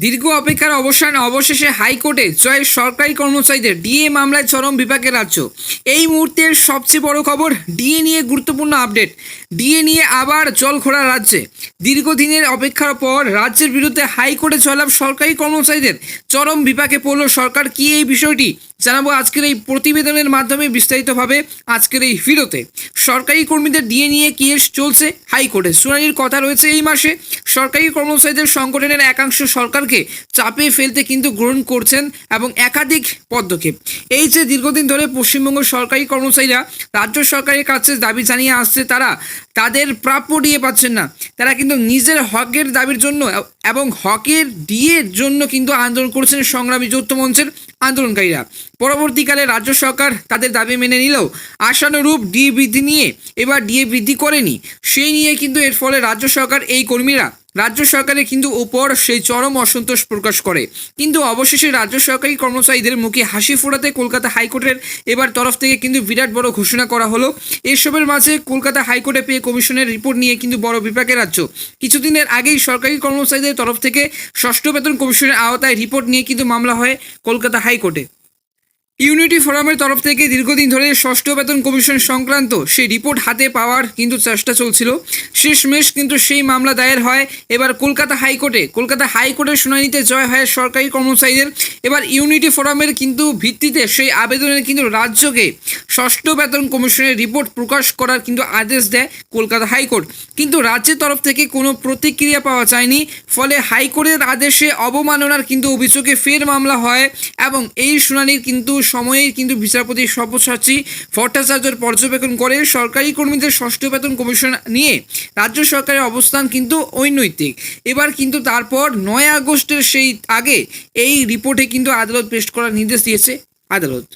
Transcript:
দীর্ঘ অপেক্ষার অবসান অবশেষে হাইকোর্টে জয় সরকারি কর্মচারীদের ডিএ মামলায় চরম বিপাকে রাজ্য। এই মুহূর্তের সবচেয়ে বড় খবর, ডিএ নিয়ে গুরুত্বপূর্ণ আপডেট। ডিএ নিয়ে আবার জলঘোলা রাজ্যে। দীর্ঘদিনের অপেক্ষার পর রাজ্যের বিরুদ্ধে হাইকোর্টে জয়লাভ সরকারি কর্মচারীদের। চরম বিপাকে পড়ল সরকার। কি এই বিষয়টি জানাবো আজকের এই প্রতিবেদনের মাধ্যমে বিস্তারিতভাবে আজকের এই ভিডিওতে। সরকারি কর্মীদের ডিএ নিয়ে কেস চলছে হাইকোর্টে, শুনানির কথা রয়েছে এই মাসে। সরকারি কর্মচারীদের সংগঠনের একাংশ সরকারকে চাপে ফেলতে কিন্তু গ্রহণ করছেন এবং একাধিক পদক্ষেপ। এই যে দীর্ঘদিন ধরে পশ্চিমবঙ্গ সরকারি কর্মচারীরা রাজ্য সরকারের কাছে দাবি জানিয়ে আসছে, তারা তাদের প্রাপ্য ডিএ পাচ্ছেন না। তারা কিন্তু নিজের হকের দাবির জন্য এবং হকের ডিএর জন্য কিন্তু আন্দোলন করছেন সংগ্রামী যৌথ মঞ্চের আন্দোলনকারীরা। পরবর্তীকালে রাজ্য সরকার তাদের দাবি মেনে নিলেও আশানুরূপ ডিএ বৃদ্ধি নিয়ে এবার ডিএ বৃদ্ধি করেনি। সেই নিয়ে কিন্তু এর ফলে রাজ্য সরকার, এই কর্মীরা রাজ্য সরকারের কিন্তু উপর সেই চরম অসন্তোষ প্রকাশ করে। কিন্তু অবশেষে রাজ্য সরকারি কর্মচারীদের মুখে হাসি ফোটাতে কলকাতা হাইকোর্টের এবার তরফ থেকে কিন্তু বিরাট বড় ঘোষণা করা হলো। এসবের মাঝে কলকাতা হাইকোর্টে পে কমিশনের রিপোর্ট নিয়ে কিন্তু বড় বিপাকে রাজ্য। কিছুদিনের আগেই সরকারি কর্মচারীদের তরফ থেকে ষষ্ঠ বেতন কমিশনের আওতায় রিপোর্ট নিয়ে কিন্তু মামলা হয় কলকাতা হাইকোর্টে। ইউনিটি ফোরামের তরফ থেকে দীর্ঘদিন ধরে ষষ্ঠ বেতন কমিশন সংক্রান্ত সেই রিপোর্ট হাতে পাওয়ার কিন্তু চেষ্টা চলছিল। শেষমেশ কিন্তু সেই মামলা দায়ের হয় এবার কলকাতা হাইকোর্টে। কলকাতা হাইকোর্টের শুনানিতে জয় হয় সরকারি কর্মচারীদের। এবার ইউনিটি ফোরামের কিন্তু ভিত্তিতে সেই আবেদনের কিন্তু রাজ্যকে ষষ্ঠ বেতন কমিশনের রিপোর্ট প্রকাশ করার কিন্তু আদেশ দেয় কলকাতা হাইকোর্ট। কিন্তু রাজ্যের তরফ থেকে কোনো প্রতিক্রিয়া পাওয়া যায়নি। ফলে হাইকোর্টের আদেশে অবমাননার কিন্তু অভিযোগে ফের মামলা হয় এবং এই শুনানির কিন্তু সময়ে কিন্তু বিচারপতি সব্যসাচী ভট্টাচার্যের পর্যবেক্ষণ করে সরকারি কর্মীদের ষষ্ঠ বেতন কমিশন নিয়ে রাজ্য সরকারের অবস্থান কিন্তু অনৈতিক। এবার কিন্তু তারপর 9 আগস্টের সেই আগে এই রিপোর্টে কিন্তু আদালত পেশ করার নির্দেশ দিয়েছে আদালত।